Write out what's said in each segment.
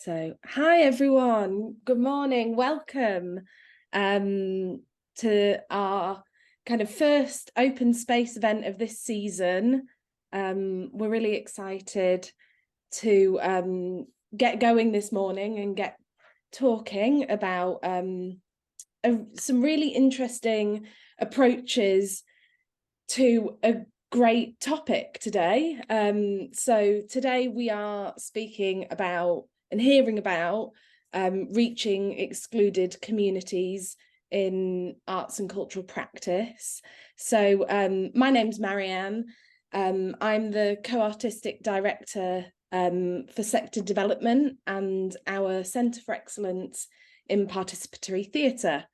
So, hi everyone, good morning, welcome to our kind of first open space event of this season. We're really excited to get going this morning and get talking about some really interesting approaches to a great topic today. So today we are speaking about and hearing about reaching excluded communities in arts and cultural practice. So my name's Marianne. I'm the co-artistic director for sector development and our Centre for Excellence in Participatory Theatre,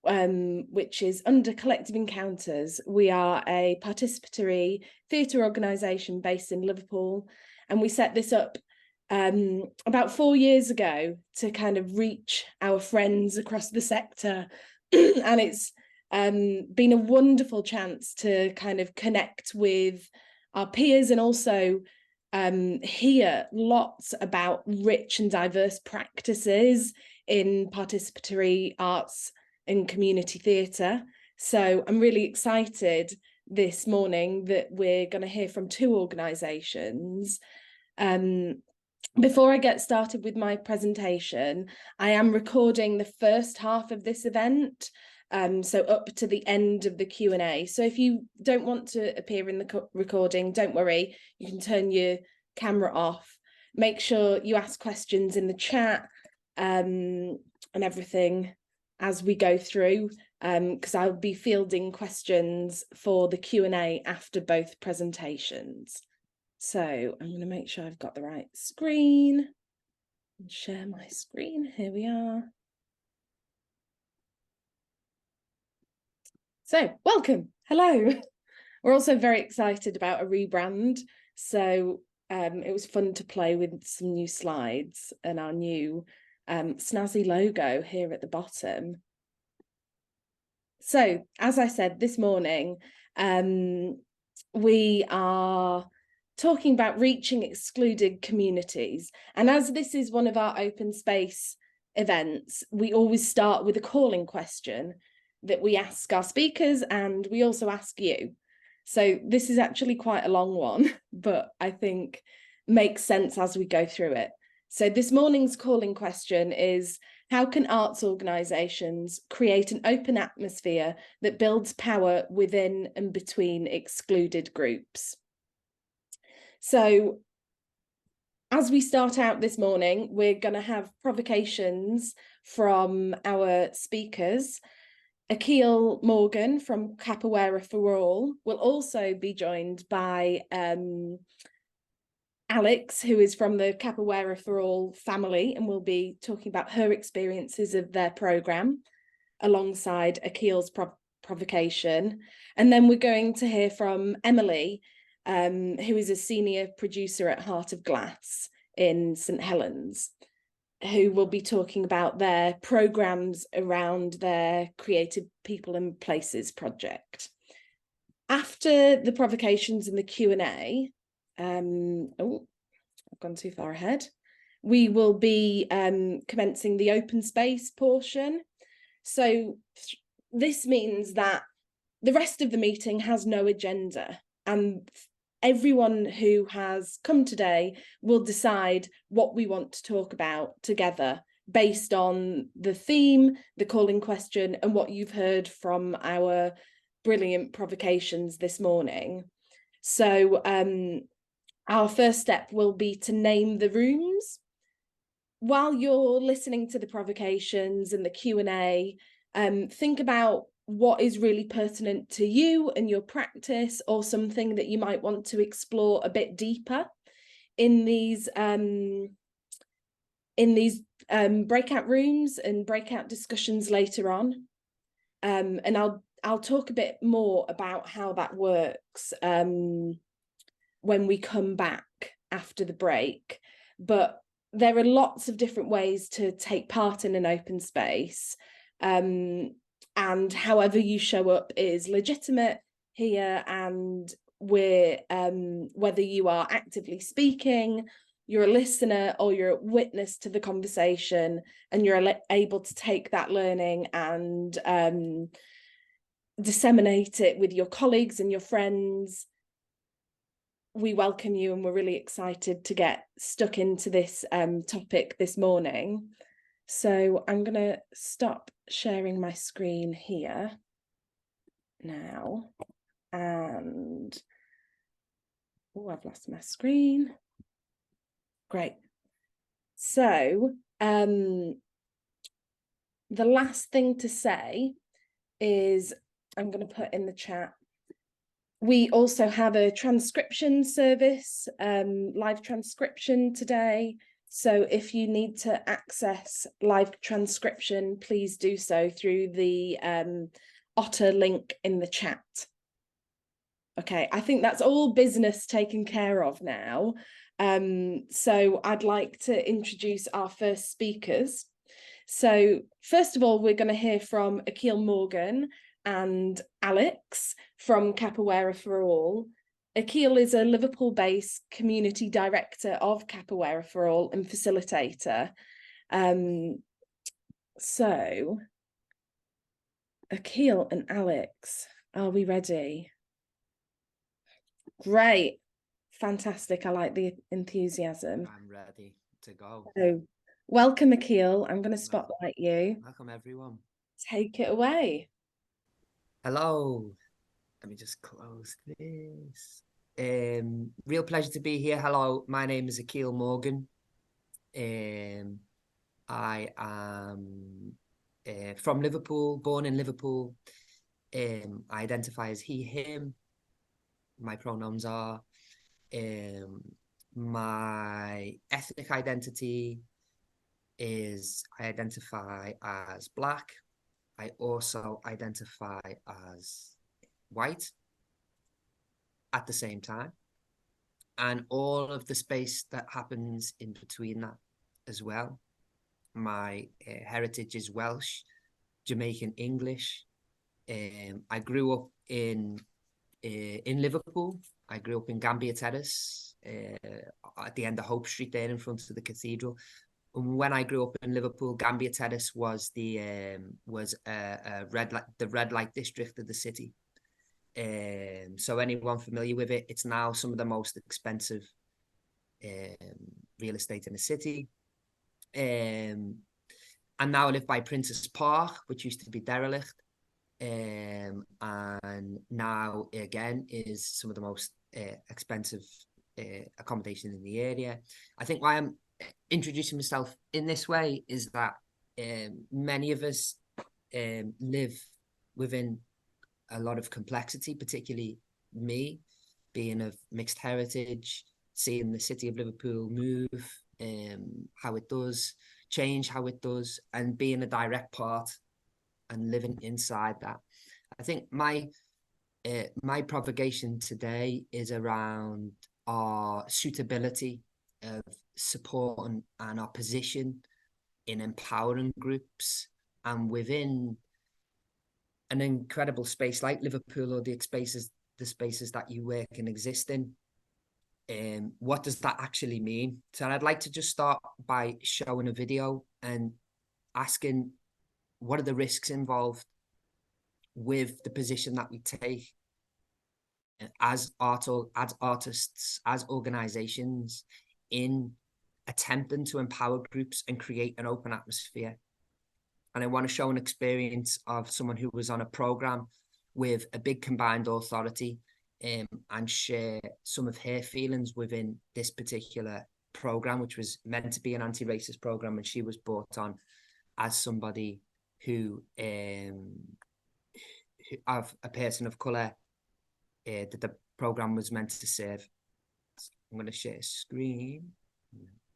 which is under Collective Encounters. We are a participatory theatre organisation based in Liverpool, and we set this up about 4 years ago to kind of reach our friends across the sector. And it's been a wonderful chance to kind of connect with our peers and also hear lots about rich and diverse practices in participatory arts and community theatre. So I'm really excited this morning that we're going to hear from two organisations. Before I get started with my presentation, I am recording the first half of this event, so up to the end of the Q&A. So if you don't want to appear in the recording, don't worry, you can turn your camera off. Make sure you ask questions in the chat and everything as we go through, because I'll be fielding questions for the Q&A after both presentations. So I'm going to make sure I've got the right screen and share my screen. Here we are. So welcome. Hello. We're also very excited about a rebrand. So it was fun to play with some new slides and our new snazzy logo here at the bottom. So, as I said this morning, we are talking about reaching excluded communities. And as this is one of our open space events, we always start with a calling question that we ask our speakers and we also ask you. So this is actually quite a long one, but I think makes sense as we go through it. So this morning's calling question is, how can arts organisations create an open atmosphere that builds power within and between excluded groups? So as we start out this morning, we're going to have provocations from our speakers. Akil Morgan from Capoeira For All will also be joined by Alex, who is from the Capoeira For All family, and will be talking about her experiences of their programme alongside Akil's provocation. And then we're going to hear from Emily, who is a senior producer at Heart of Glass in St Helens, who will be talking about their programmes around their Creative People and Places project. After the provocations and the Q&A, oh, I've gone too far ahead. We will be commencing the open space portion. So this means that the rest of the meeting has no agenda, and everyone who has come today will decide what we want to talk about together based on the theme, the calling question, and what you've heard from our brilliant provocations this morning. So our first step will be to name the rooms. While you're listening to the provocations and the Q&A, think about what is really pertinent to you and your practice, or something that you might want to explore a bit deeper in these breakout rooms and breakout discussions later on. And I'll talk a bit more about how that works when we come back after the break. But there are lots of different ways to take part in an open space, and however you show up is legitimate here, and we're whether you are actively speaking you're a listener or you're a witness to the conversation, and you're able to take that learning and disseminate it with your colleagues and your friends, we welcome you, and we're really excited to get stuck into this topic this morning. So I'm going to stop sharing my screen here now. And oh, I've lost my screen. Great. So the last thing to say is, I'm going to put in the chat, we also have a transcription service, live transcription today. So if you need to access live transcription, please do so through the Otter link in the chat. Okay, I think that's all business taken care of now. So I'd like to introduce our first speakers. So first of all, we're going to hear from Akil Morgan and Alex from Capoeira For All. Akil is a Liverpool-based community director of Capoeira For All and facilitator. So Akil and Alex, are we ready? Great. Fantastic. I like the enthusiasm. I'm ready to go. So, welcome, Akil. I'm going to spotlight you. Welcome, everyone. Take it away. Hello. Let me just close this. Real pleasure to be here. Hello, my name is Akil Morgan. I am from Liverpool, born in Liverpool. I identify as he, him. My pronouns are. My ethnic identity is I identify as Black. I also identify as white at the same time, and all of the space that happens in between that as well. My heritage is Welsh, Jamaican, English. I grew up in Liverpool. I grew up in Gambia Terrace, at the end of Hope Street, there in front of the cathedral. And when I grew up in Liverpool, Gambia Terrace was the red light district of the city. So anyone familiar with it, it's now some of the most expensive real estate in the city. And now I live by Princess Park, which used to be derelict. And now again is some of the most expensive accommodation in the area. I think why I'm introducing myself in this way is that many of us live within a lot of complexity, particularly me, being of mixed heritage, seeing the city of Liverpool move, how it does, change how it does, and being a direct part and living inside that. I think my provocation today is around our suitability of support and our position in empowering groups, and within an incredible space like Liverpool, or the spaces that you work and exist in. What does that actually mean? So I'd like to just start by showing a video and asking, what are the risks involved with the position that we take as artists, as organizations, in attempting to empower groups and create an open atmosphere? And I want to show an experience of someone who was on a program with a big combined authority, and share some of her feelings within this particular program, which was meant to be an anti-racist program, and she was brought on as somebody who of a person of color that the program was meant to serve. So I'm going to share a screen.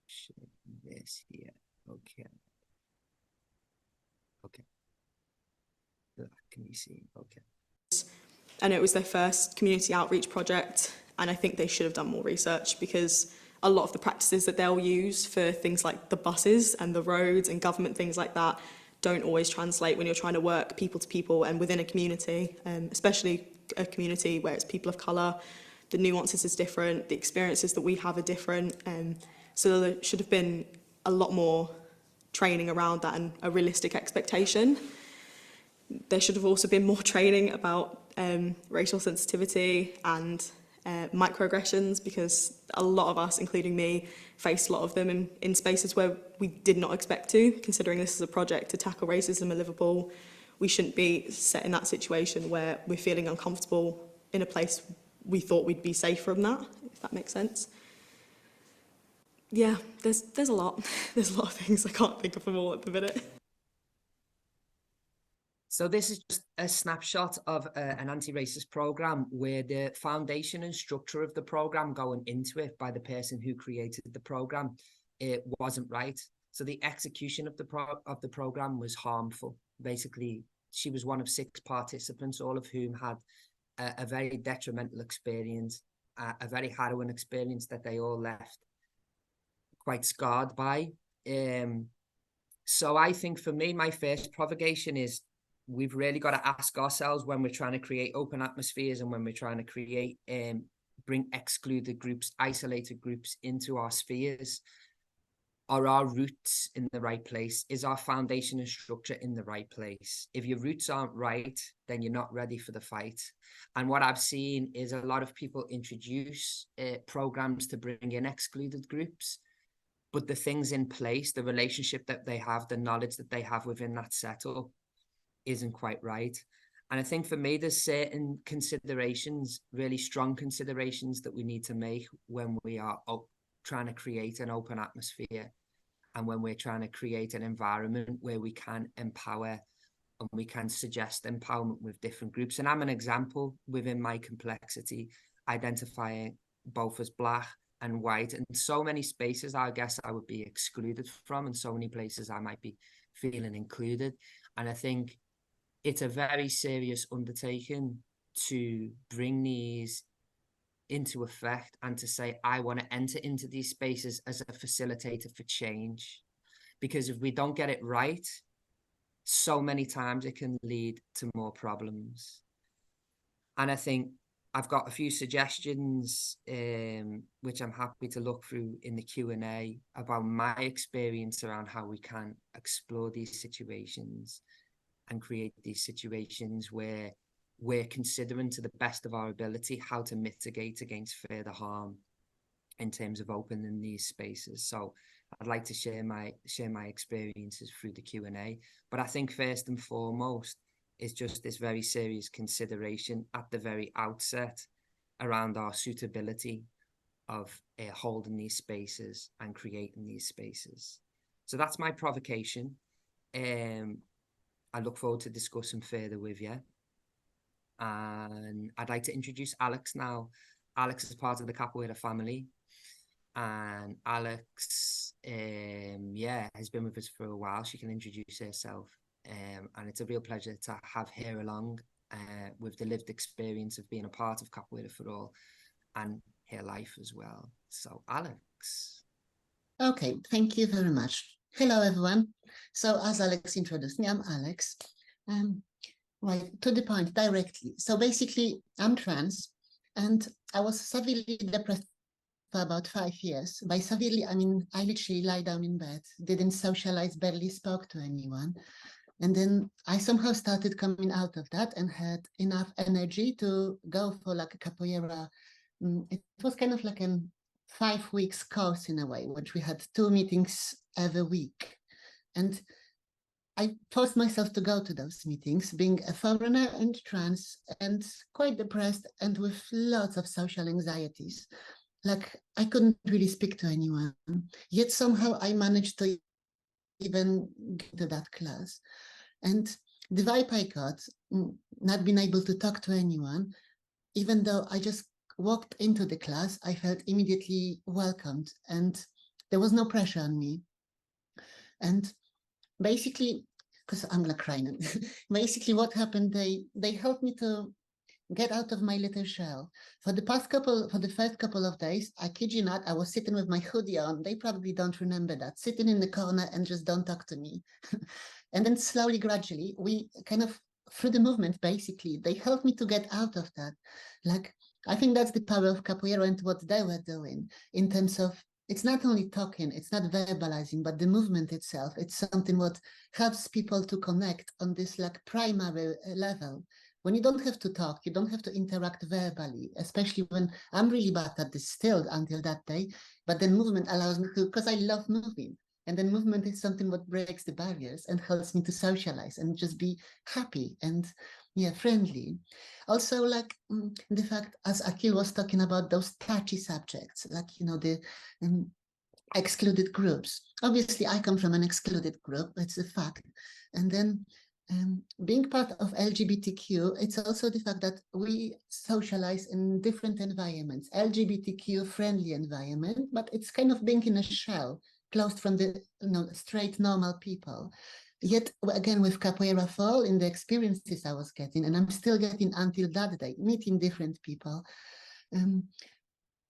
Share this here. Okay. Can you see? Okay. And it was their first community outreach project, and I think they should have done more research, because a lot of the practices that they'll use for things like the buses and the roads and government things like that don't always translate when you're trying to work people to people and within a community, especially a community where it's people of colour. The nuances is different, the experiences that we have are different. So there should have been a lot more training around that and a realistic expectation. There should have also been more training about racial sensitivity and microaggressions, because a lot of us, including me, faced a lot of them in spaces where we did not expect to. Considering this is a project to tackle racism in Liverpool, we shouldn't be set in that situation where we're feeling uncomfortable in a place we thought we'd be safe from that, if that makes sense. Yeah, there's a lot. There's a lot of things. I can't think of them all at the minute. So this is just a snapshot of an anti-racist program where the foundation and structure of the program going into it by the person who created the program, it wasn't right. So the execution of the program was harmful. Basically, she was one of 6 participants, all of whom had a very detrimental experience, a very harrowing experience that they all left quite scarred by. So I think for me, my first provocation is we've really got to ask ourselves when we're trying to create open atmospheres and when we're trying to create, bring excluded groups, isolated groups into our spheres. Are our roots in the right place? Is our foundation and structure in the right place? If your roots aren't right, then you're not ready for the fight. And what I've seen is a lot of people introduce programs to bring in excluded groups, but the things in place, the relationship that they have, the knowledge that they have within that setup isn't quite right. And I think for me, there's certain considerations, really strong considerations that we need to make when we are trying to create an open atmosphere and when we're trying to create an environment where we can empower and we can suggest empowerment with different groups. And I'm an example within my complexity, identifying both as Black and white, and so many spaces I guess I would be excluded from, and so many places I might be feeling included. And I think it's a very serious undertaking to bring these into effect and to say, I want to enter into these spaces as a facilitator for change. Because if we don't get it right, so many times it can lead to more problems. And I think I've got a few suggestions, which I'm happy to look through in the Q&A about my experience around how we can explore these situations and create these situations where we're considering to the best of our ability how to mitigate against further harm in terms of opening these spaces. So I'd like to share my experiences through the Q&A. But I think first and foremost is just this very serious consideration at the very outset around our suitability of holding these spaces and creating these spaces. So that's my provocation. I look forward to discussing further with you. And I'd like to introduce Alex now. Alex is part of the Capoeira family. And Alex, has been with us for a while. She can introduce herself. And it's a real pleasure to have her along with the lived experience of being a part of Capoeira For All and her life as well. So, Alex. Okay, thank you very much. Hello, everyone. So, as Alex introduced me, I'm Alex. Right, to the point, directly. So basically, I'm trans, and I was severely depressed for about 5 years. By severely, I mean, I literally lie down in bed, didn't socialize, barely spoke to anyone. And then I somehow started coming out of that and had enough energy to go for like a capoeira. It was kind of like a 5 weeks course in a way, which we had 2 meetings every week. And I forced myself to go to those meetings, being a foreigner and trans and quite depressed and with lots of social anxieties. Like I couldn't really speak to anyone, yet somehow I managed to even get to that class. And the vibe I got, not being able to talk to anyone, even though I just walked into the class, I felt immediately welcomed and there was no pressure on me. And basically, because I'm gonna cry now. Basically, what happened? They helped me to get out of my little shell. For the first couple of days, I kid you not, I was sitting with my hoodie on. They probably don't remember that, sitting in the corner and just don't talk to me. And then slowly, gradually, we kind of through the movement, basically, they helped me to get out of that. Like I think that's the power of capoeira and what they were doing in terms of it's not only talking, it's not verbalizing, but the movement itself, it's something what helps people to connect on this like primary level. When you don't have to talk, you don't have to interact verbally, especially when I'm really bad at this still until that day, but then movement allows me to, because I love moving. And then movement is something what breaks the barriers and helps me to socialize and just be happy and friendly. Also, like the fact, as Akil was talking about those touchy subjects, like, the excluded groups. Obviously, I come from an excluded group, it's a fact. And then being part of LGBTQ, it's also the fact that we socialize in different environments, LGBTQ friendly environment, but it's kind of being in a shell, closed from the straight normal people. Yet again, with Capoeira For All, in the experiences I was getting, and I'm still getting until that day, meeting different people,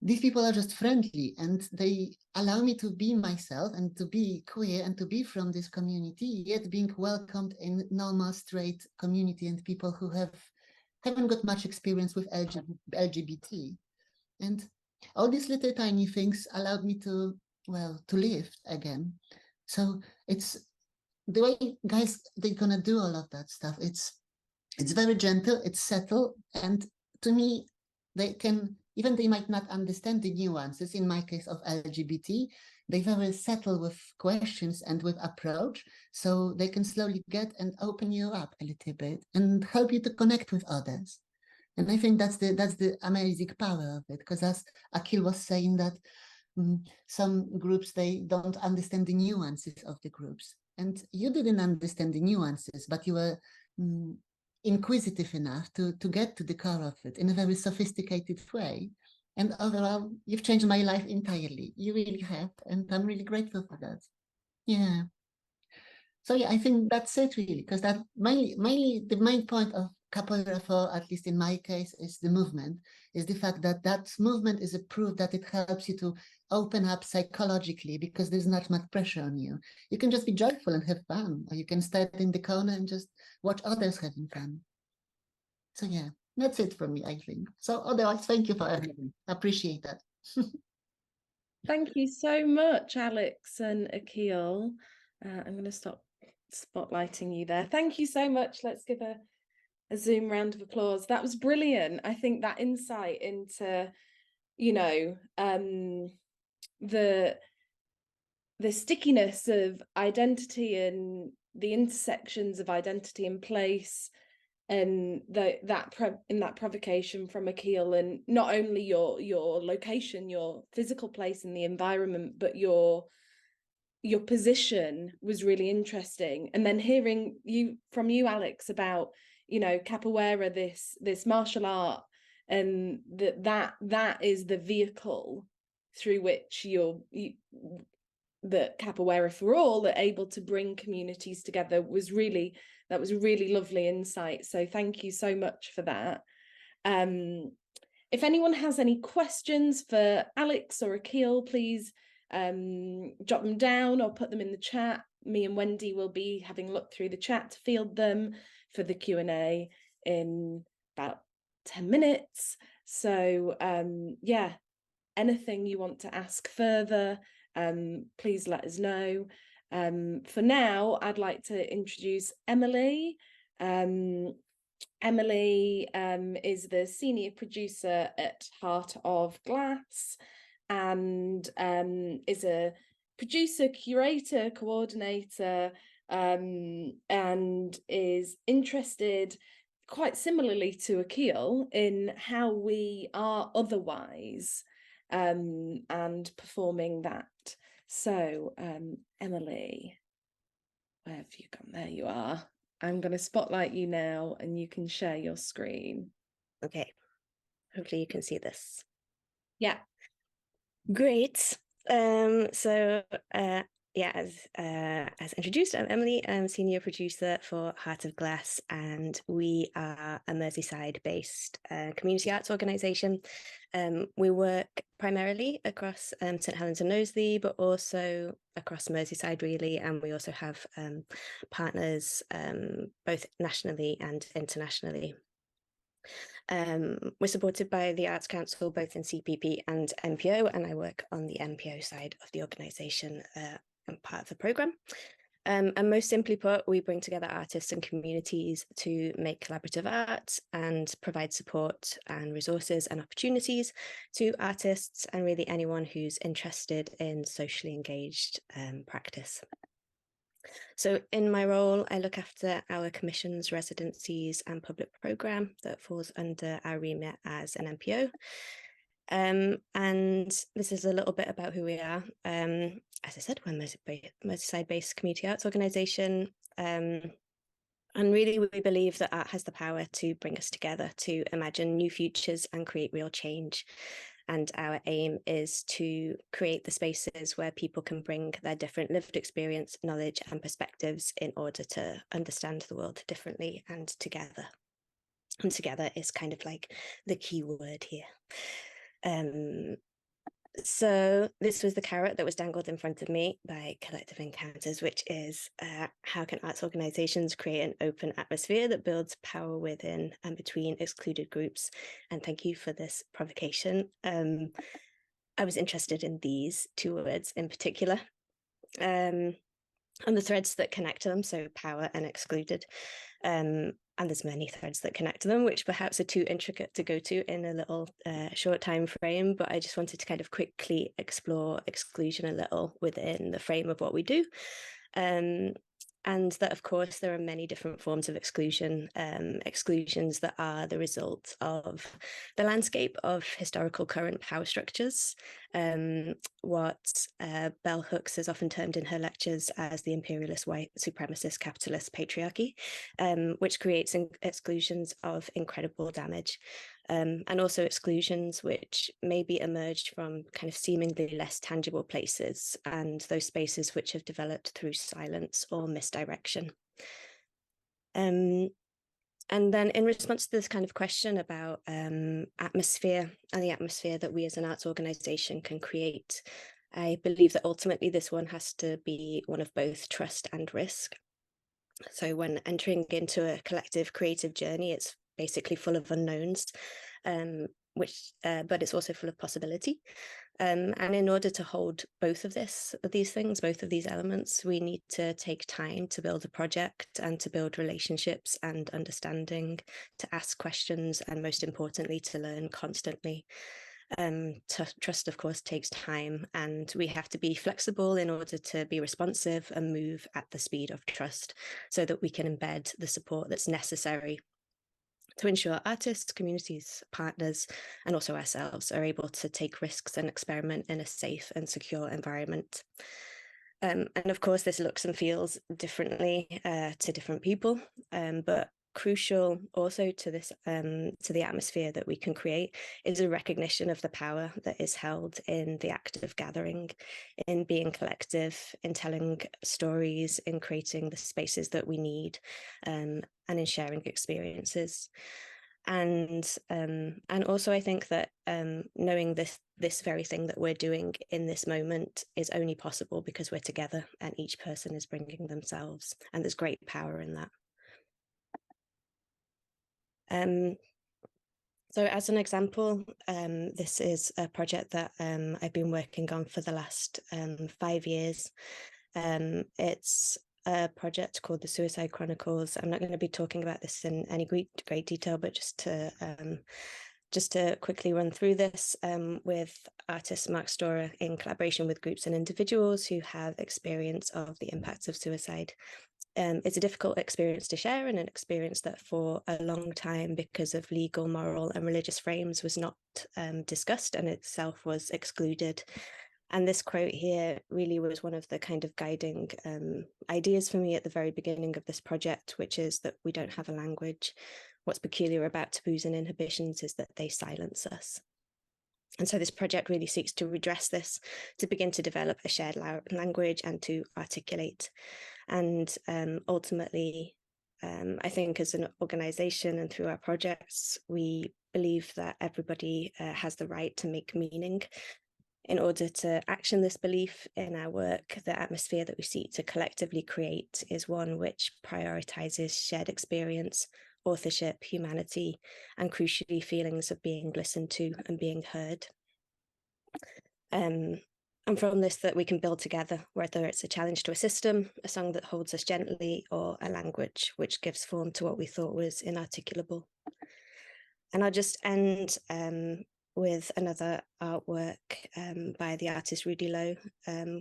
these people are just friendly and they allow me to be myself and to be queer and to be from this community, yet being welcomed in normal straight community and people who haven't got much experience with LGBT. And all these little tiny things allowed me to live again. So it's the way guys, they're gonna do all of that stuff. It's very gentle, it's subtle, and to me, they might not understand the nuances, in my case of LGBT, they're very subtle with questions and with approach, so they can slowly get and open you up a little bit and help you to connect with others. And I think that's the amazing power of it, because as Akil was saying that some groups, they don't understand the nuances of the groups. And you didn't understand the nuances, but you were inquisitive enough to get to the core of it in a very sophisticated way. And overall, you've changed my life entirely. You really have. And I'm really grateful for that. Yeah. So yeah, I think that's it really, because that mainly the main point of Capoeira For All, at least in my case, is the movement, is the fact that that movement is a proof that it helps you to open up psychologically, because there's not much pressure on you. You can just be joyful and have fun, or you can stand in the corner and just watch others having fun. So yeah, that's it for me, I think. So otherwise, thank you for having me. I appreciate that. Thank you so much, Alex and Akil. I'm going to stop spotlighting you there. Thank you so much. Let's give a Zoom round of applause. That was brilliant. I think that insight into, the stickiness of identity and the intersections of identity and place, and that provocation from Akil, and not only your location, your physical place in the environment, but your position was really interesting. And then hearing from you, Alex, about capoeira, this martial art, and that is the vehicle through which the Capoeira For All are able to bring communities together. That was a really lovely insight. So thank you so much for that. If anyone has any questions for Alex or Akil, please jot them down or put them in the chat. Me and Wendy will be having a look through the chat to field them for the Q&A in about 10 minutes. So yeah, anything you want to ask further, please let us know. For now, I'd like to introduce Emily. Emily is the senior producer at Heart of Glass, and is a producer, curator, coordinator, and is interested, quite similarly to Akil, in how we are otherwise and performing that. So Emily, where have you gone? There you are. I'm going to spotlight you now and you can share your screen. Okay, hopefully you can see this. Yeah. Great. Yeah, as introduced, I'm Emily. I'm senior producer for Heart of Glass, and we are a Merseyside-based community arts organisation. We work primarily across St Helens and Knowsley, but also across Merseyside, really, and we also have partners both nationally and internationally. We're supported by the Arts Council, both in CPP and MPO, and I work on the MPO side of the organisation and part of the programme. And most simply put, we bring together artists and communities to make collaborative art and provide support and resources and opportunities to artists and really anyone who's interested in socially engaged practice. So in my role, I look after our commissions, residencies and public programme that falls under our remit as an MPO. And this is a little bit about who we are. As I said, we're a Merseyside-based community arts organisation. And really, we believe that art has the power to bring us together, to imagine new futures and create real change. And our aim is to create the spaces where people can bring their different lived experience, knowledge and perspectives in order to understand the world differently and together. And together is kind of like the key word here. So this was the carrot that was dangled in front of me by Collective Encounters, which is how can arts organisations create an open atmosphere that builds power within and between excluded groups? And thank you for this provocation. I was interested in these two words in particular, and the threads that connect to them, so power and excluded. And there's many threads that connect to them, which perhaps are too intricate to go to in a little short time frame, but I just wanted to kind of quickly explore exclusion a little within the frame of what we do. And that, of course, there are many different forms of exclusion, exclusions that are the result of the landscape of historical current power structures, what Bell Hooks has often termed in her lectures as the imperialist, white, supremacist, capitalist patriarchy, which creates exclusions of incredible damage. And also exclusions which maybe emerged from kind of seemingly less tangible places, and those spaces which have developed through silence or misdirection. And then in response to this kind of question about atmosphere and the atmosphere that we as an arts organisation can create, I believe that ultimately this one has to be one of both trust and risk. So when entering into a collective creative journey, it's basically full of unknowns, but it's also full of possibility. And in order to hold both of these things, both of these elements, we need to take time to build a project and to build relationships and understanding, to ask questions, and most importantly, to learn constantly. Trust, of course, takes time, and we have to be flexible in order to be responsive and move at the speed of trust so that we can embed the support that's necessary to ensure artists, communities, partners, and also ourselves are able to take risks and experiment in a safe and secure environment. And of course, this looks and feels differently to different people, but crucial also to this, to the atmosphere that we can create, is a recognition of the power that is held in the act of gathering, in being collective, in telling stories, in creating the spaces that we need, and in sharing experiences. And also I think that knowing this very thing that we're doing in this moment is only possible because we're together and each person is bringing themselves, and there's great power in that. So as an example, this is a project that I've been working on for the last 5 years. It's a project called the Suicide Chronicles. I'm not going to be talking about this in any great detail, but just to quickly run through this, with artist Mark Storer in collaboration with groups and individuals who have experience of the impacts of suicide. It's a difficult experience to share, and an experience that for a long time, because of legal, moral and religious frames, was not discussed and itself was excluded. And this quote here really was one of the kind of guiding ideas for me at the very beginning of this project, which is that we don't have a language. What's peculiar about taboos and inhibitions is that they silence us. And so this project really seeks to redress this, to begin to develop a shared language and to articulate. And ultimately, I think as an organisation and through our projects, we believe that everybody has the right to make meaning. In order to action this belief in our work, the atmosphere that we seek to collectively create is one which prioritises shared experience, authorship, humanity, and crucially feelings of being listened to and being heard. And from this that we can build together, whether it's a challenge to a system, a song that holds us gently, or a language which gives form to what we thought was inarticulable. And I'll just end with another artwork by the artist Rudy Lowe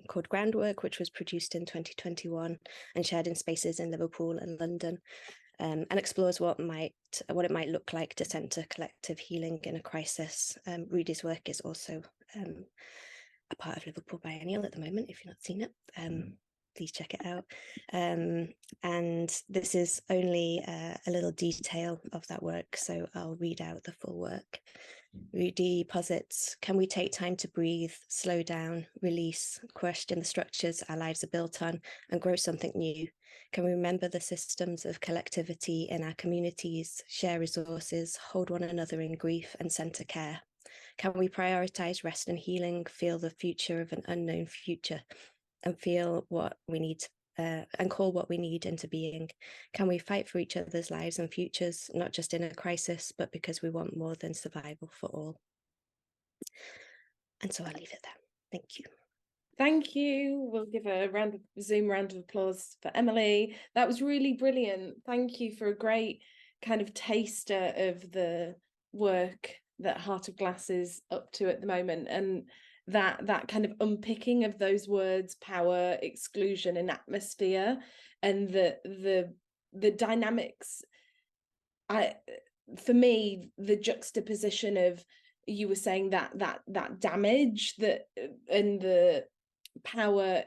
called Groundwork, which was produced in 2021 and shared in spaces in Liverpool and London, and explores what it might look like to centre collective healing in a crisis. Rudy's work is also a part of Liverpool Biennial at the moment. If you've not seen it, please check it out. And this is only a little detail of that work, so I'll read out the full work. Rudy posits, can we take time to breathe, slow down, release, question the structures our lives are built on, and grow something new? Can we remember the systems of collectivity in our communities, share resources, hold one another in grief, and centre care? Can we prioritise rest and healing, feel the future of an unknown future, and feel what we need and call what we need into being? Can we fight for each other's lives and futures, not just in a crisis, but because we want more than survival for all? And so I'll leave it there. Thank you. Thank you. We'll give a Zoom round of applause for Emily. That was really brilliant. Thank you for a great kind of taster of the work that Heart of Glass is up to at the moment, and that kind of unpicking of those words, power, exclusion, and atmosphere, and the dynamics. For me, the juxtaposition of, you were saying that damage that and the power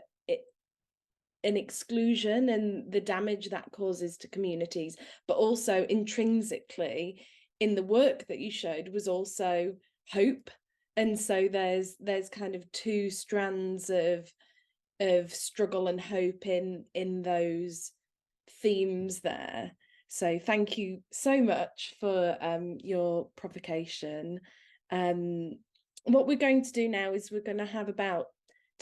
and exclusion and the damage that causes to communities, but also intrinsically in the work that you showed was also hope. And so there's kind of two strands of struggle and hope in those themes there. So thank you so much for your provocation. What we're going to do now is we're going to have about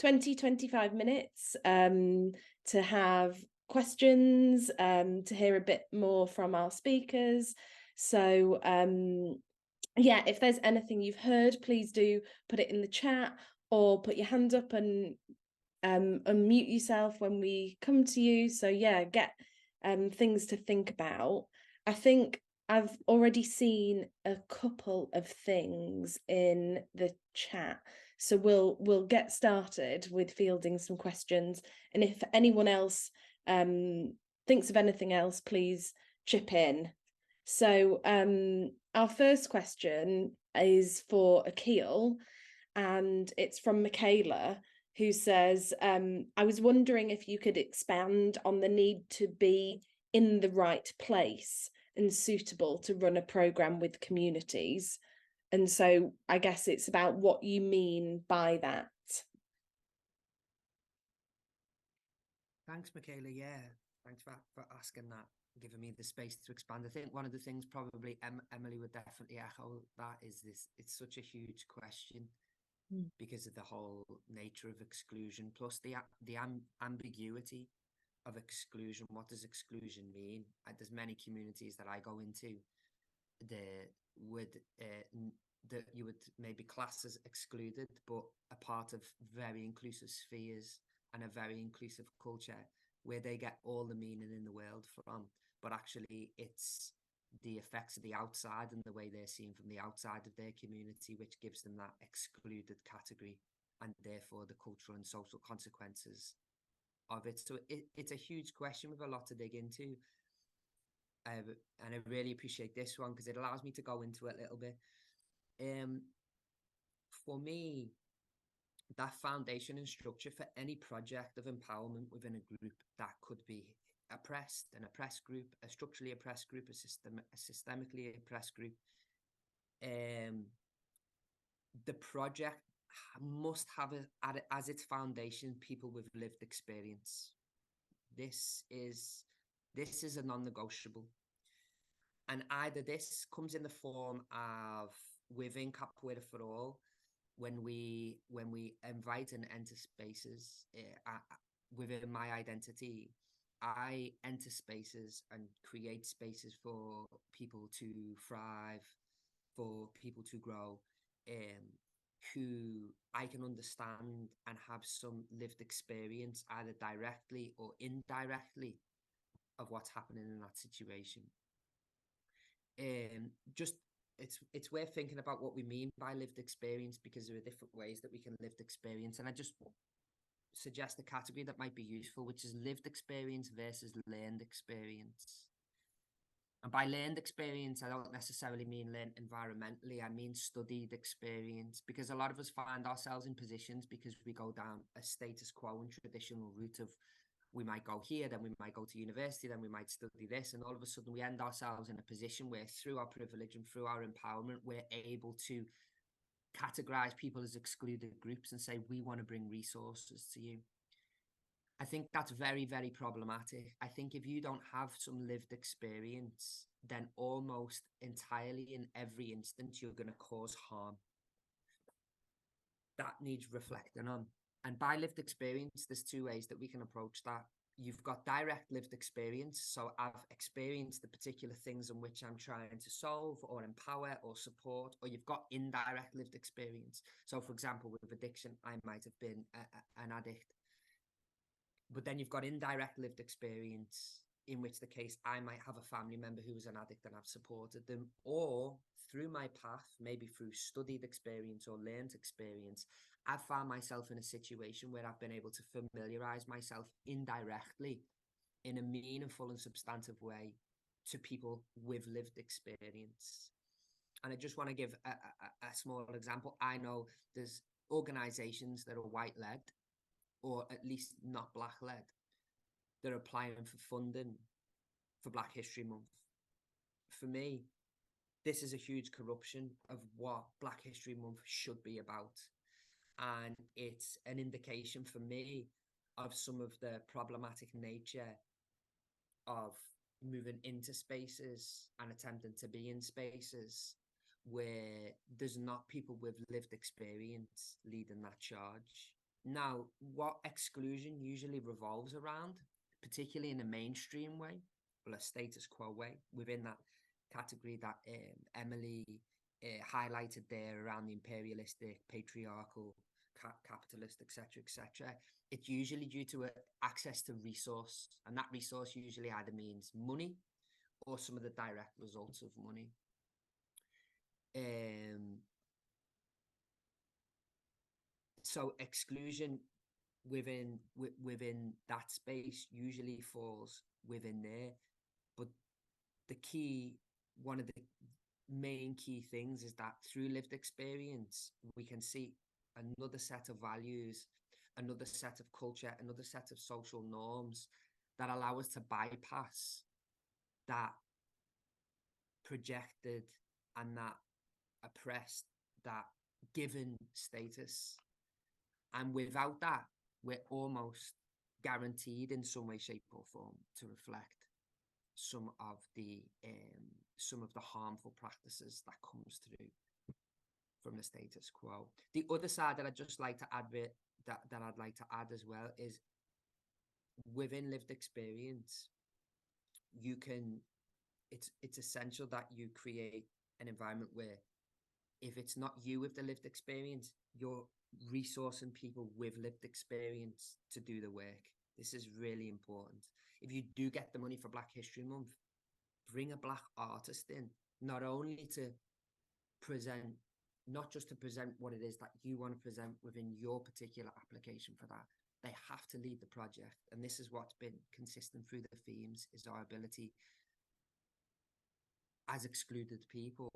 20-25 minutes to have questions, to hear a bit more from our speakers. So yeah, if there's anything you've heard, please do put it in the chat or put your hand up and unmute yourself when we come to you. So yeah, get things to think about. I think I've already seen a couple of things in the chat, so we'll get started with fielding some questions, and if anyone else thinks of anything else, please chip in. So our first question is for Akil, and it's from Michaela, who says, I was wondering if you could expand on the need to be in the right place and suitable to run a programme with communities. And so I guess it's about what you mean by that. Thanks, Michaela. Yeah, thanks for asking that, giving me the space to expand. I think one of the things probably Emily would definitely echo that is this, it's such a huge question because of the whole nature of exclusion, plus the ambiguity of exclusion. What does exclusion mean? There's many communities that I go into that you would maybe class as excluded, but a part of very inclusive spheres and a very inclusive culture where they get all the meaning in the world from, but actually it's the effects of the outside and the way they're seen from the outside of their community which gives them that excluded category, and therefore the cultural and social consequences of it. So it's a huge question with a lot to dig into, and I really appreciate this one because it allows me to go into it a little bit. For me, that foundation and structure for any project of empowerment within a group that could be an oppressed group, a structurally oppressed group, a systemically oppressed group, the project must have as its foundation people with lived experience. This is a non-negotiable, and either this comes in the form of within Capoeira For All, when we invite and enter spaces within my identity, I enter spaces and create spaces for people to thrive, for people to grow, who I can understand and have some lived experience, either directly or indirectly, of what's happening in that situation. Just it's worth thinking about what we mean by lived experience, because there are different ways that we can live experience, and I just suggest a category that might be useful, which is lived experience versus learned experience. And by learned experience, I don't necessarily mean learned environmentally, I mean studied experience, because a lot of us find ourselves in positions because we go down a status quo and traditional route of, we might go here, then we might go to university, then we might study this, and all of a sudden we end ourselves in a position where through our privilege and through our empowerment, we're able to categorize people as excluded groups and say, we want to bring resources to you. I think that's very, very problematic. I think if you don't have some lived experience, then almost entirely in every instance, you're going to cause harm. That needs reflecting on. And by lived experience, there's two ways that we can approach that. You've got direct lived experience. So I've experienced the particular things in which I'm trying to solve or empower or support, or you've got indirect lived experience. So for example, with addiction, I might have been an addict. But then you've got indirect lived experience, in which the case I might have a family member who was an addict and I've supported them, or through my path, maybe through studied experience or learned experience, I've found myself in a situation where I've been able to familiarize myself indirectly in a meaningful and substantive way to people with lived experience. And I just want to give a small example. I know there's organizations that are white-led, or at least not Black-led, they're applying for funding for Black History Month. For me, this is a huge corruption of what Black History Month should be about. And it's an indication for me of some of the problematic nature of moving into spaces and attempting to be in spaces where there's not people with lived experience leading that charge. Now, what exclusion usually revolves around, particularly in a mainstream way, or a status quo way, within that category that Emily highlighted there around the imperialistic, patriarchal, capitalist, etc., it's usually due to access to resource, and that resource usually either means money or some of the direct results of money. So exclusion within that space usually falls within there. But one of the main key things is that through lived experience, we can see another set of values, another set of culture, another set of social norms that allow us to bypass that projected and that oppressed, that given status. And without that, we're almost guaranteed in some way, shape, or form to reflect some of the harmful practices that comes through from the status quo. The other side that I'd just like to add that I'd like to add as well is, within lived experience, it's essential that you create an environment where, if it's not you with the lived experience, you're resourcing people with lived experience to do the work. This is really important. If you do get the money for Black History Month, bring a Black artist in, not only to present, not just to present what it is that you want to present within your particular application for that. They have to lead the project. And this is what's been consistent through the themes, is our ability as excluded people,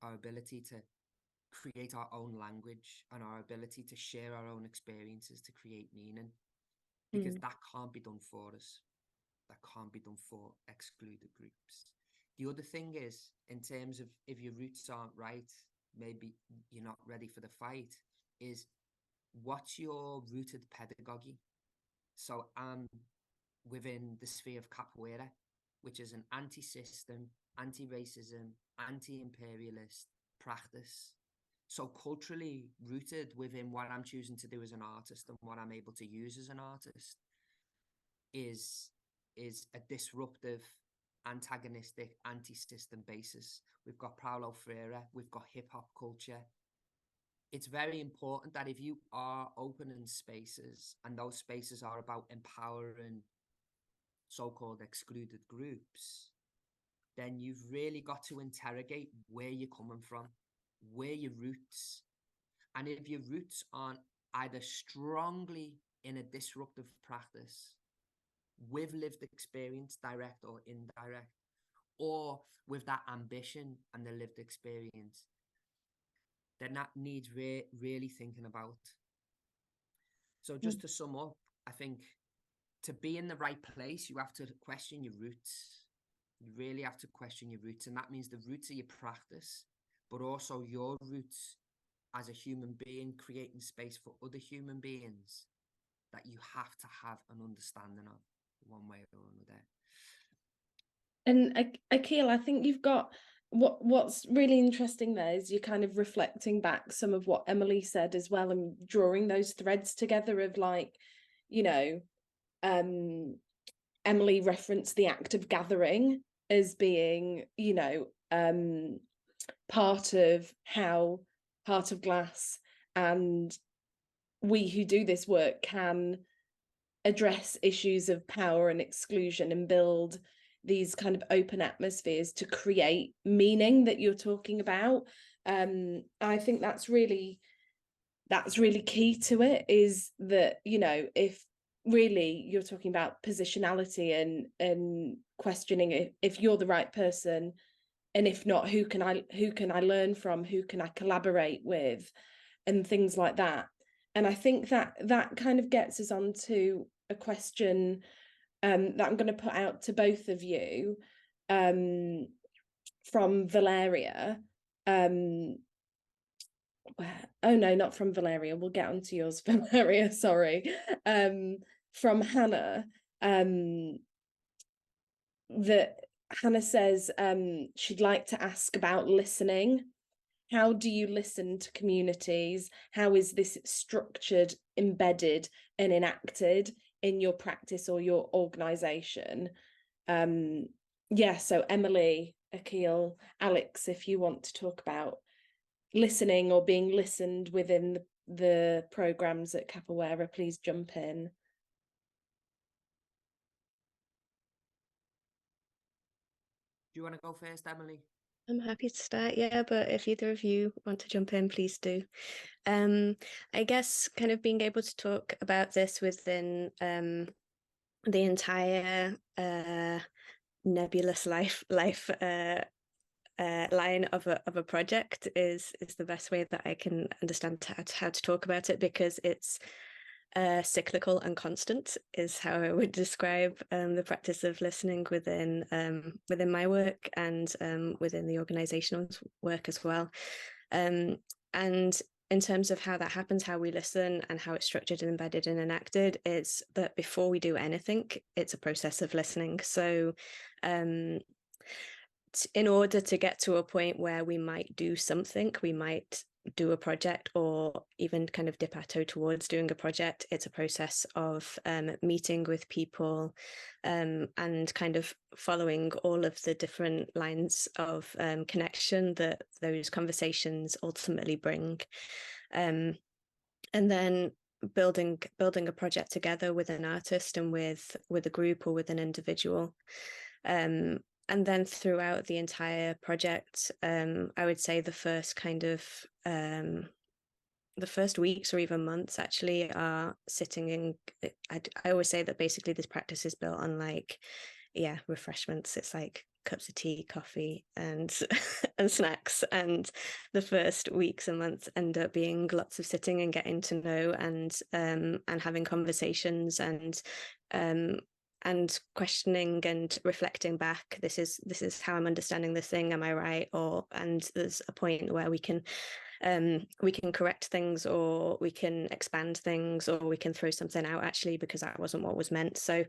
our ability to create our own language and our ability to share our own experiences to create meaning, because that can't be done for us. That can't be done for excluded groups. The other thing is, in terms of if your roots aren't right, maybe you're not ready for the fight, is what's your rooted pedagogy? So I'm within the sphere of Capoeira, which is an anti-system, anti-racism, anti-imperialist practice. So culturally rooted within what I'm choosing to do as an artist and what I'm able to use as an artist is is a disruptive, antagonistic, anti-system basis. We've got Paulo Freire, we've got hip-hop culture. It's very important that if you are opening spaces, and those spaces are about empowering so-called excluded groups, then you've really got to interrogate where you're coming from, where your roots. And if your roots aren't either strongly in a disruptive practice with lived experience, direct or indirect, or with that ambition and the lived experience, then that needs really thinking about. So just to sum up, I think to be in the right place, you have to question your roots. You really have to question your roots. And that means the roots of your practice, but also your roots as a human being, creating space for other human beings that you have to have an understanding of one way or another. And Akil, I think you've got what's really interesting there is you're kind of reflecting back some of what Emily said as well, and drawing those threads together of, like, you know, Emily referenced the act of gathering as being, you know, part of how Heart of Glass and we who do this work can address issues of power and exclusion and build these kind of open atmospheres to create meaning that you're talking about. I think that's really key to it, is that, you know, if really you're talking about positionality and questioning if you're the right person, and if not, who can I learn from, who can I collaborate with, and things like that. And I think that kind of gets us onto a question that I'm going to put out to both of you, from Valeria. Oh no, not from Valeria. We'll get onto yours, Valeria. Sorry. From Hannah. That Hannah says she'd like to ask about listening. How do you listen to communities? How is this structured, embedded, and enacted in your practice or your organisation? So Emily, Akil, Alex, if you want to talk about listening or being listened within the programmes at Capoeira, please jump in. Do you want to go first, Emily? I'm happy to start, yeah, but if either of you want to jump in, please do. I guess kind of being able to talk about this within the entire nebulous life line of a project is the best way that I can understand how to talk about it, because it's cyclical and constant is how I would describe the practice of listening within my work and within the organizational work as well. And in terms of how that happens, how we listen and how it's structured and embedded and enacted, it's that before we do anything, it's a process of listening. So in order to get to a point where we might do something, we might do a project or even kind of dip our toe towards doing a project, it's a process of meeting with people and kind of following all of the different lines of connection that those conversations ultimately bring, and then building a project together with an artist and with a group or with an individual. And then throughout the entire project, I would say the first kind of the first weeks or even months actually are sitting in. I always say that basically this practice is built on refreshments. It's like cups of tea, coffee, and and snacks. And the first weeks and months end up being lots of sitting and getting to know and having conversations and questioning and reflecting back. This is how I'm understanding this thing. Am I right? And there's a point where we can correct things, or we can expand things, or we can throw something out actually because that wasn't what was meant. So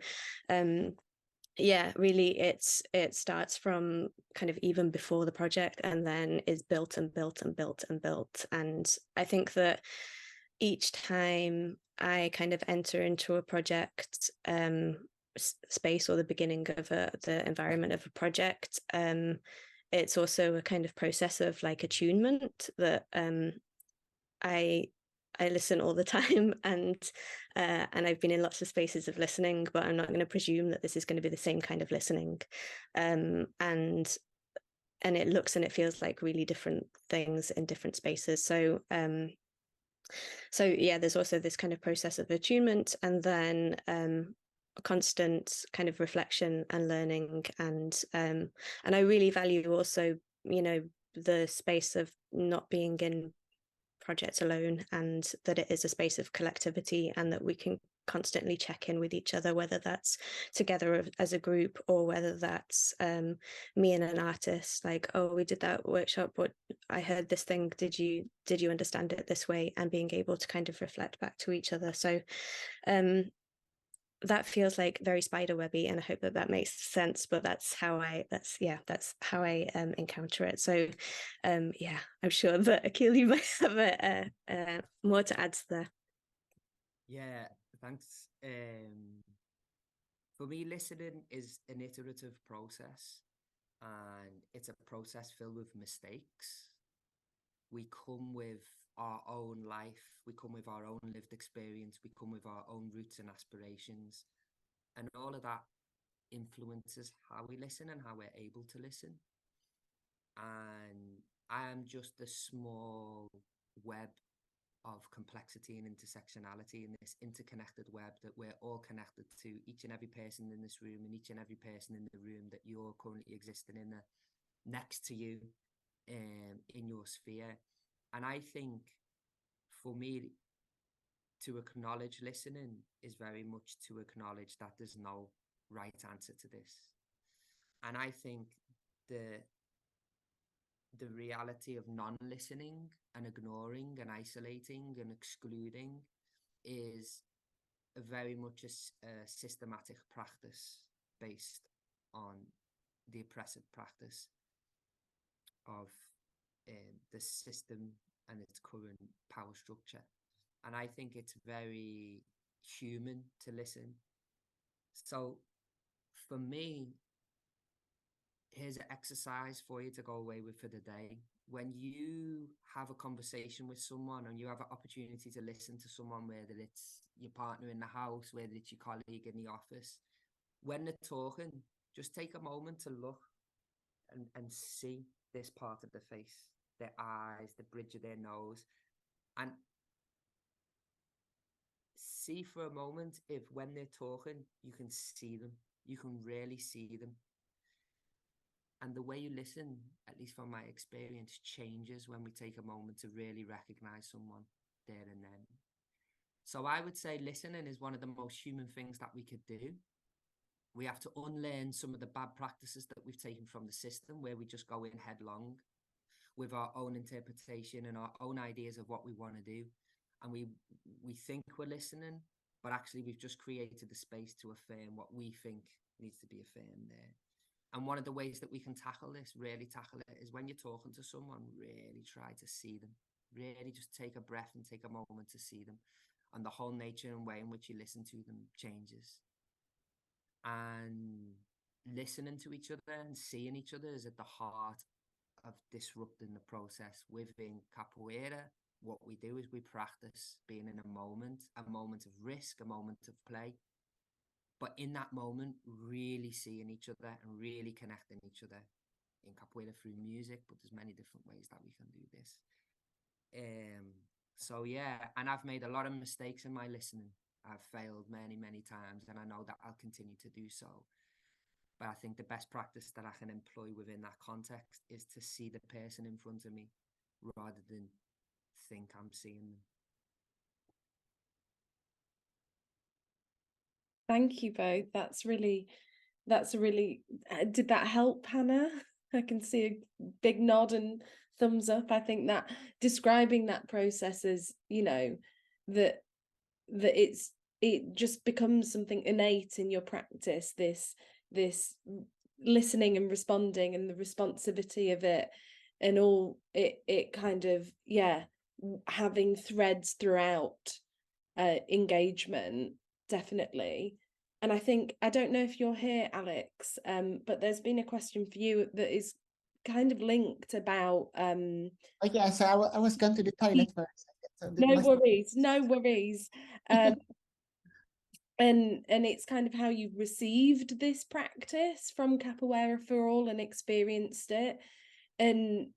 really it starts from kind of even before the project, and then is built and built and built and built. And I think that each time I kind of enter into a project, space or the beginning of the environment of a project. It's also a kind of process of like attunement that I listen all the time, and I've been in lots of spaces of listening, but I'm not going to presume that this is going to be the same kind of listening, and it looks and it feels like really different things in different spaces. So yeah, there's also this kind of process of attunement, and then constant kind of reflection and learning, and I really value also, you know, the space of not being in projects alone, and that it is a space of collectivity, and that we can constantly check in with each other, whether that's together as a group or whether that's me and an artist, like, oh, we did that workshop, but I heard this thing, did you understand it this way, and being able to kind of reflect back to each other. So that feels like very spiderwebby, and I hope that makes sense, but that's how I encounter it. So yeah, I'm sure that Akil, you might have more to add to there. Yeah, thanks. For me, listening is an iterative process, and it's a process filled with mistakes. We come with our own life, we come with our own lived experience, we come with our own roots and aspirations, and all of that influences how we listen and how we're able to listen. And I am just a small web of complexity and intersectionality in this interconnected web that we're all connected to, each and every person in this room and each and every person in the room that you're currently existing in, next to you, in your sphere. And I think for me, to acknowledge listening is very much to acknowledge that there's no right answer to this. And I think the reality of non-listening and ignoring and isolating and excluding is very much a systematic practice based on the oppressive practice of the system and its current power structure. And I think it's very human to listen. So for me, here's an exercise for you to go away with for the day. When you have a conversation with someone and you have an opportunity to listen to someone, whether it's your partner in the house, whether it's your colleague in the office, when they're talking, just take a moment to look and see this part of the face, their eyes, the bridge of their nose, and see for a moment if when they're talking, you can see them, you can really see them. And the way you listen, at least from my experience, changes when we take a moment to really recognize someone there and then. So I would say listening is one of the most human things that we could do. We have to unlearn some of the bad practices that we've taken from the system, where we just go in headlong with our own interpretation and our own ideas of what we want to do. And we think we're listening, but actually we've just created the space to affirm what we think needs to be affirmed there. And one of the ways that we can really tackle it, is when you're talking to someone, really try to see them. Really just take a breath and take a moment to see them. And the whole nature and way in which you listen to them changes. And listening to each other and seeing each other is at the heart of disrupting the process. Within Capoeira, what we do is we practice being in a moment of risk, a moment of play. But in that moment, really seeing each other and really connecting each other in Capoeira through music, but there's many different ways that we can do this. So yeah, and I've made a lot of mistakes in my listening. I've failed many, many times, and I know that I'll continue to do so. But I think the best practice that I can employ within that context is to see the person in front of me rather than think I'm seeing them. Thank you both. That's really, did that help, Hannah? I can see a big nod and thumbs up. I think that describing that process as, you know, that it just becomes something innate in your practice, this listening and responding and the responsivity of it, and all it kind of, yeah, having threads throughout engagement, definitely. And I think, I don't know if you're here, Alex, but there's been a question for you that is kind of linked about Oh yeah, so I was going to the toilet for a second. So that no must... worries, no worries. And it's kind of how you received this practice from Capoeira for All and experienced it. And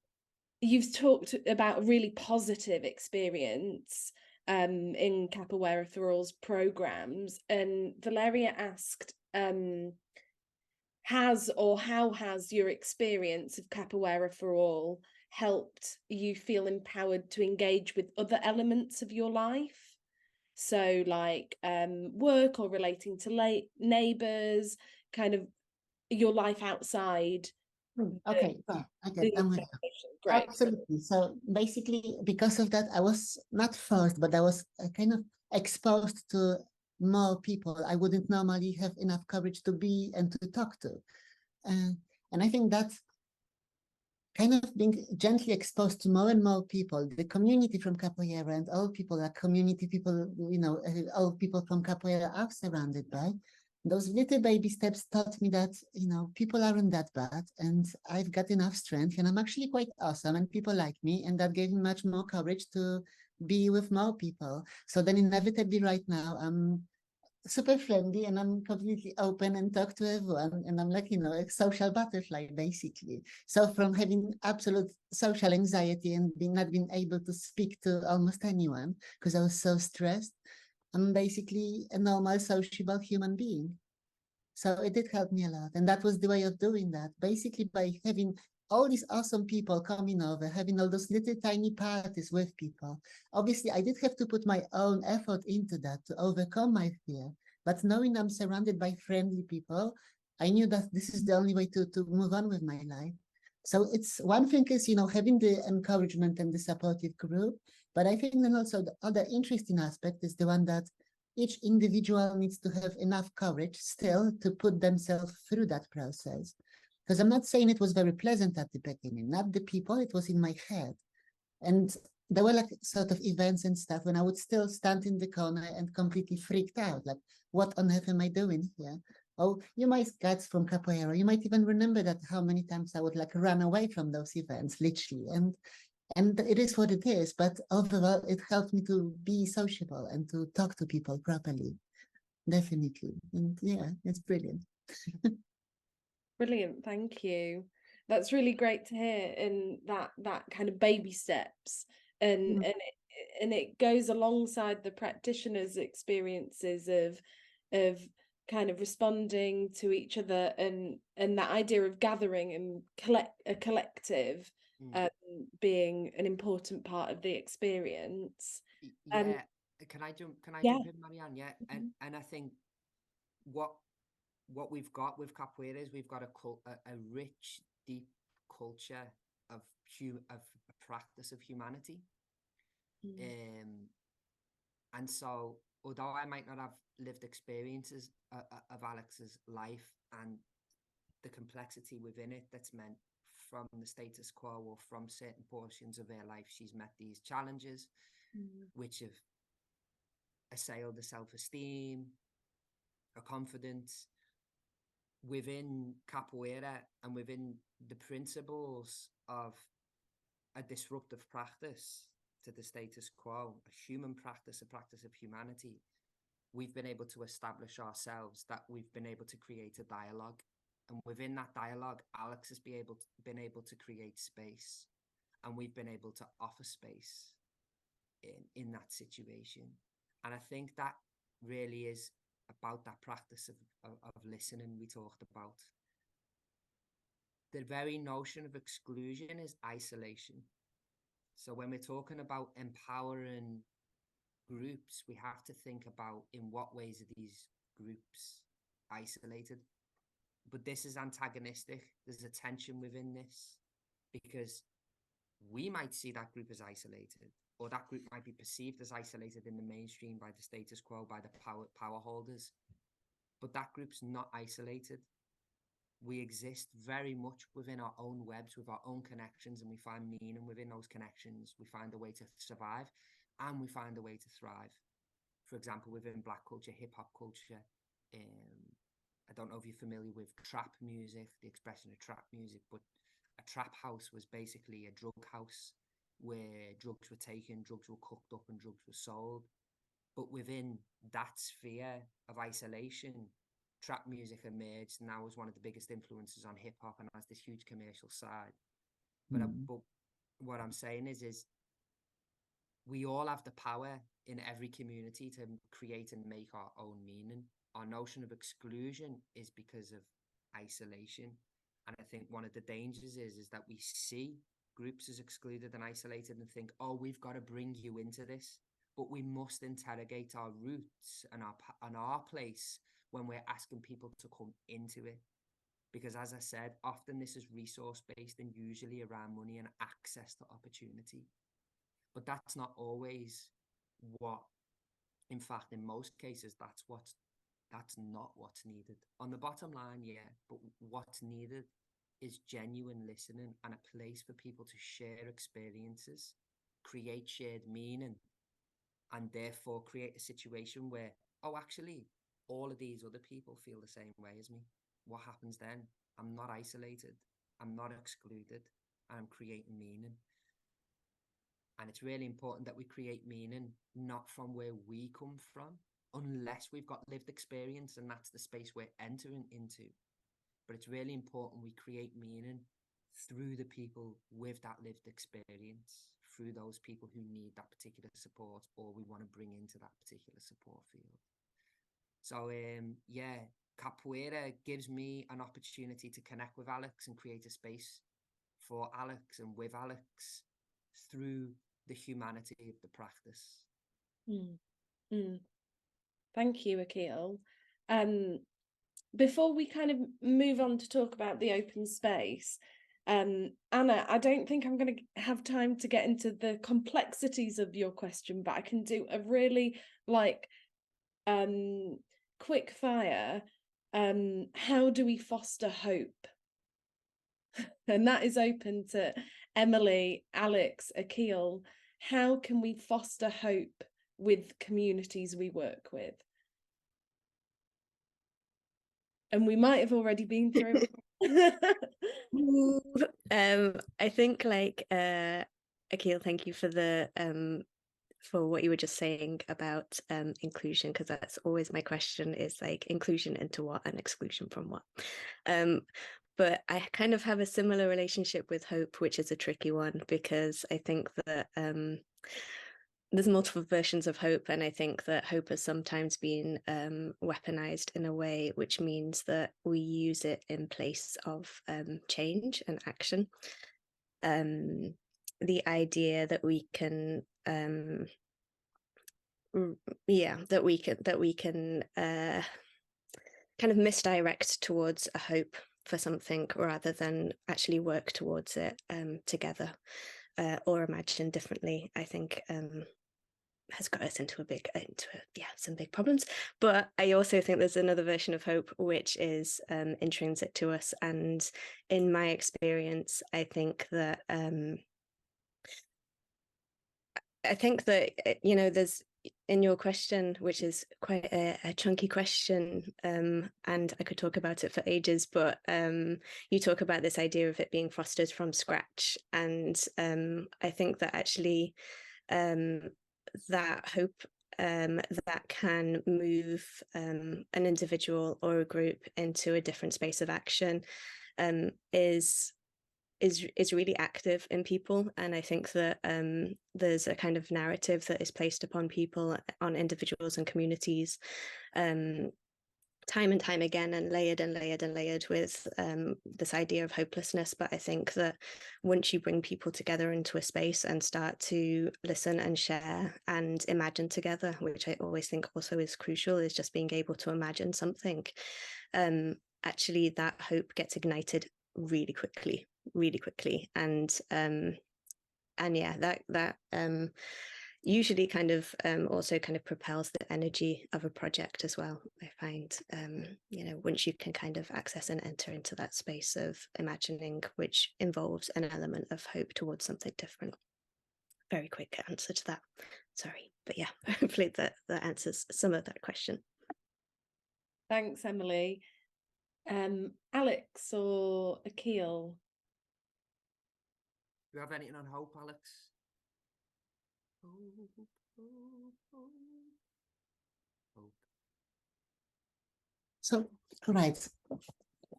you've talked about a really positive experience in Capoeira for All's programs. And Valeria asked, how has your experience of Capoeira for All helped you feel empowered to engage with other elements of your life? So like work or relating to neighbours, kind of your life outside. Okay, yeah, I get, the I'm with you. Great. Absolutely. So basically, because of that, I was not forced, but I was kind of exposed to more people I wouldn't normally have enough courage to be and to talk to. And I think that kind of being gently exposed to more and more people, the community from Capoeira and all people are community people, you know, all people from Capoeira are surrounded by. Those little baby steps taught me that, you know, people aren't that bad and I've got enough strength and I'm actually quite awesome and people like me, and that gave me much more courage to be with more people. So then inevitably right now, I'm super friendly and I'm completely open and talk to everyone. And I'm like, you know, a social butterfly, basically. So from having absolute social anxiety and not being able to speak to almost anyone because I was so stressed, I'm basically a normal, sociable human being. So it did help me a lot. And that was the way of doing that, basically by having all these awesome people coming over, having all those little tiny parties with people. Obviously, I did have to put my own effort into that to overcome my fear. But knowing I'm surrounded by friendly people, I knew that this is the only way to move on with my life. So it's one thing is, you know, having the encouragement and the supportive group. But I think then also the other interesting aspect is the one that each individual needs to have enough courage still to put themselves through that process. Because I'm not saying it was very pleasant at the beginning, not the people, it was in my head. And there were like sort of events and stuff when I would still stand in the corner and completely freaked out. Like, what on earth am I doing here? Oh, you might get from Capoeira. You might even remember that how many times I would like run away from those events, literally. And it is what it is. But overall, it helped me to be sociable and to talk to people properly. Definitely. And yeah, it's brilliant. Brilliant, thank you. That's really great to hear, and that kind of baby steps, and it goes alongside the practitioners' experiences of kind of responding to each other, and that idea of gathering and a collective being an important part of the experience. Yeah, can I jump in, Marianne? Yeah, and I think what we've got with Capoeira is we've got a rich, deep culture of a practice of humanity. And so, although I might not have lived experiences of Alex's life and the complexity within it that's meant from the status quo or from certain portions of her life, she's met these challenges which have assailed her self-esteem, her confidence. Within Capoeira and within the principles of a disruptive practice to the status quo, a human practice, a practice of humanity, we've been able to establish ourselves, that we've been able to create a dialogue. And within that dialogue, Alex has been able to create space, and we've been able to offer space in that situation. And I think that really is about that practice of listening we talked about. The very notion of exclusion is isolation. So when we're talking about empowering groups, we have to think about in what ways are these groups isolated. But this is antagonistic. There's a tension within this, because we might see that group as isolated, or that group might be perceived as isolated in the mainstream by the status quo, by the power holders. But that group's not isolated. We exist very much within our own webs, with our own connections, and we find meaning within those connections. We find a way to survive, and we find a way to thrive. For example, within Black culture, hip hop culture, I don't know if you're familiar with trap music, the expression of trap music, but a trap house was basically a drug house where drugs were taken, drugs were cooked up, and drugs were sold. But within that sphere of isolation, trap music emerged now as one of the biggest influences on hip hop and has this huge commercial side. But what I'm saying is we all have the power in every community to create and make our own meaning. Our notion of exclusion is because of isolation. And I think one of the dangers is that we see groups as excluded and isolated and think, oh, we've got to bring you into this. But we must interrogate our roots and our place when we're asking people to come into it. Because as I said, often this is resource-based and usually around money and access to opportunity. But that's not always what, in fact, in most cases, that's not what's needed. On the bottom line, yeah, but what's needed is genuine listening and a place for people to share experiences, create shared meaning, and therefore create a situation where, oh, actually, all of these other people feel the same way as me. What happens then? I'm not isolated. I'm not excluded. I'm creating meaning. And it's really important that we create meaning not from where we come from, unless we've got lived experience, and that's the space we're entering into. But it's really important we create meaning through the people with that lived experience, through those people who need that particular support or we want to bring into that particular support field. So, Capoeira gives me an opportunity to connect with Alex and create a space for Alex and with Alex through the humanity of the practice. Thank you, Akil. Before we kind of move on to talk about the open space, Anna, I don't think I'm going to have time to get into the complexities of your question, but I can do a really quick fire. How do we foster hope? And that is open to Emily, Alex, Akil. How can we foster hope with communities we work with? And we might have already been through I think Akil, thank you for what you were just saying about inclusion, because that's always my question, is like inclusion into what and exclusion from what. But I kind of have a similar relationship with hope, which is a tricky one, because I think that there's multiple versions of hope, and I think that hope has sometimes been weaponized in a way which means that we use it in place of change and action. The idea that we can kind of misdirect towards a hope for something rather than actually work towards it together or imagine differently, I think has got us into some big problems. But I also think there's another version of hope which is intrinsic to us, and in my experience, I think that there's, in your question, which is quite a chunky question, and I could talk about it for ages, but you talk about this idea of it being fostered from scratch, and I think that actually that hope that can move an individual or a group into a different space of action is really active in people. And I think that there's a kind of narrative that is placed upon people, on individuals and communities, time and time again, and layered with this idea of hopelessness. But I think that once you bring people together into a space and start to listen and share and imagine together, which I always think also is crucial, is just being able to imagine something, actually that hope gets ignited really quickly. And yeah, that usually kind of also kind of propels the energy of a project as well. I find once you can kind of access and enter into that space of imagining, which involves an element of hope towards something different. Very quick answer to that, sorry, but yeah, hopefully that answers some of that question. Thanks, Emily. Alex or Akil? Do you have anything on hope, Alex? Hope. So, right.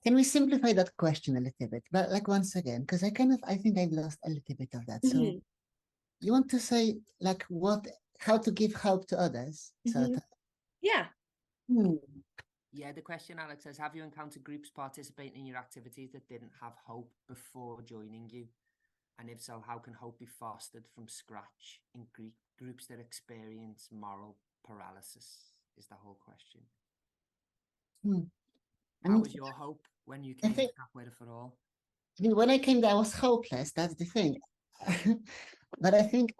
Can we simplify that question a little bit? But like once again, because I think I've lost a little bit of that. So you want to say like how to give hope to others? Yeah. Yeah, the question, Alex, says, have you encountered groups participating in your activities that didn't have hope before joining you? And if so, how can hope be fostered from scratch in groups that experience moral paralysis? Is the whole question. How was your hope when you came to Capoeira For All? I mean, when I came there, I was hopeless. That's the thing. But I think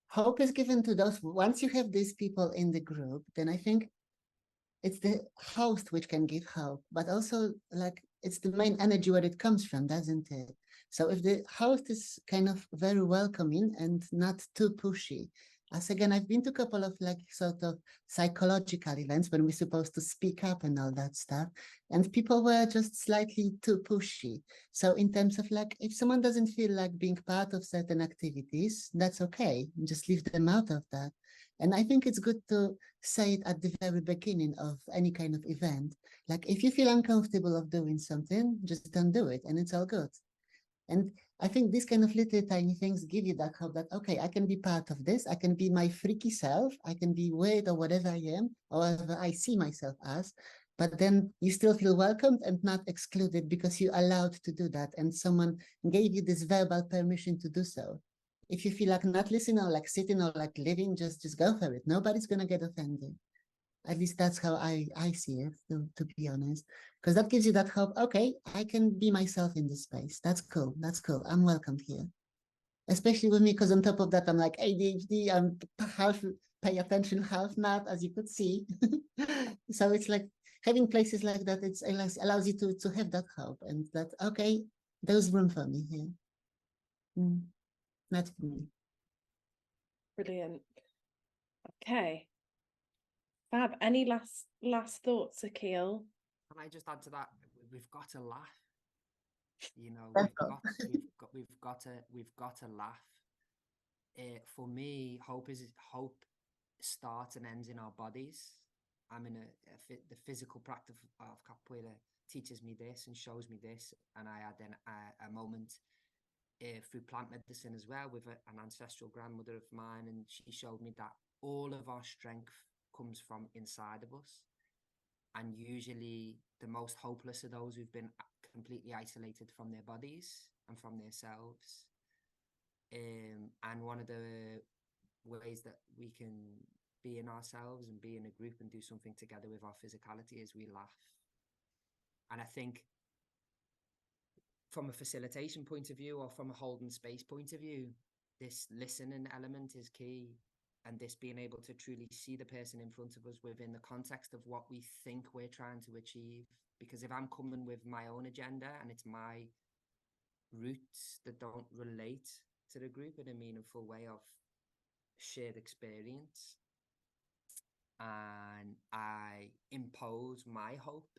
hope is given to those. Once you have these people in the group, then I think it's the host which can give hope, but also like it's the main energy where it comes from, doesn't it? So if the host is kind of very welcoming and not too pushy, as again, I've been to a couple of like sort of psychological events when we're supposed to speak up and all that stuff, and people were just slightly too pushy. So in terms of like, if someone doesn't feel like being part of certain activities, that's okay. Just leave them out of that. And I think it's good to say it at the very beginning of any kind of event. Like, if you feel uncomfortable of doing something, just don't do it, and it's all good. And I think these kind of little tiny things give you that hope that, okay, I can be part of this. I can be my freaky self. I can be weird or whatever I am, or whatever I see myself as. But then you still feel welcomed and not excluded because you're allowed to do that. And someone gave you this verbal permission to do so. If you feel like not listening or like sitting or like living, just go for it. Nobody's going to get offended. At least that's how I see it, to be honest. Because that gives you that hope, okay, I can be myself in this space. That's cool. That's cool. I'm welcome here. Especially with me, because on top of that, I'm like ADHD, I'm half pay attention, half not, as you could see. So it's like having places like that, it allows you to have that hope and that, okay, there's room for me here. Not for me. Brilliant. Okay. Fab. Any last thoughts, Akil? Can I just add to that? We've got to laugh. You know, we've got to laugh. For me, hope starts and ends in our bodies. I'm in the physical practice of capoeira teaches me this and shows me this, and I had then a moment through plant medicine as well with an ancestral grandmother of mine, and she showed me that all of our strength comes from inside of us, and usually the most hopeless are those who've been completely isolated from their bodies and from themselves. And one of the ways that we can be in ourselves and be in a group and do something together with our physicality is we laugh. And I think from a facilitation point of view or from a holding space point of view, this listening element is key. And this being able to truly see the person in front of us within the context of what we think we're trying to achieve. Because if I'm coming with my own agenda and it's my roots that don't relate to the group in a meaningful way of shared experience, and I impose my hope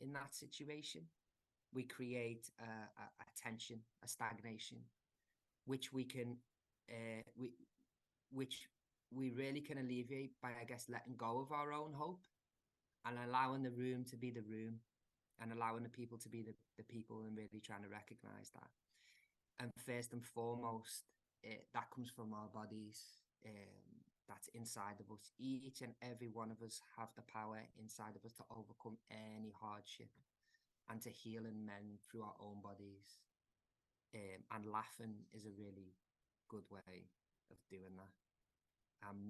in that situation, we create a tension, a stagnation, which we can, which we really can alleviate by, I guess, letting go of our own hope and allowing the room to be the room and allowing the people to be the people and really trying to recognize that. And first and foremost, that comes from our bodies. That's inside of us. Each and every one of us have the power inside of us to overcome any hardship and to heal and mend through our own bodies. And laughing is a really good way of doing that. I'm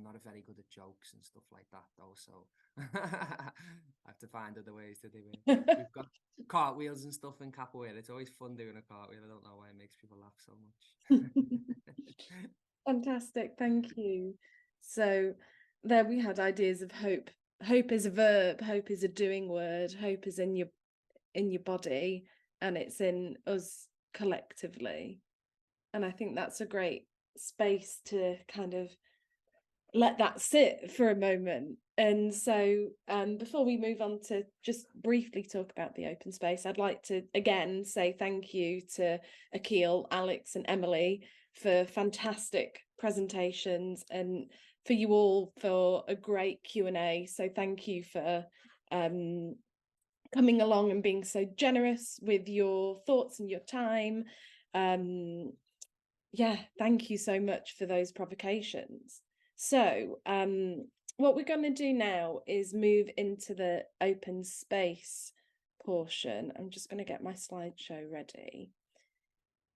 not very good at jokes and stuff like that though, so I have to find other ways to do it. We've got cartwheels and stuff in capoeira. It's always fun doing a cartwheel. I don't know why it makes people laugh so much. Fantastic, thank you. So there we had ideas of hope. Hope is a verb, hope is a doing word, hope is in your body, and it's in us collectively. And I think that's a great space to kind of let that sit for a moment And so before we move on to just briefly talk about the open space, I'd like to again say thank you to Akil, Alex and Emily for fantastic presentations, and for you all for a great Q&A. So thank you for coming along and being so generous with your thoughts and your time. Yeah, thank you so much for those provocations. So what we're going to do now is move into the open space portion. I'm just going to get my slideshow ready.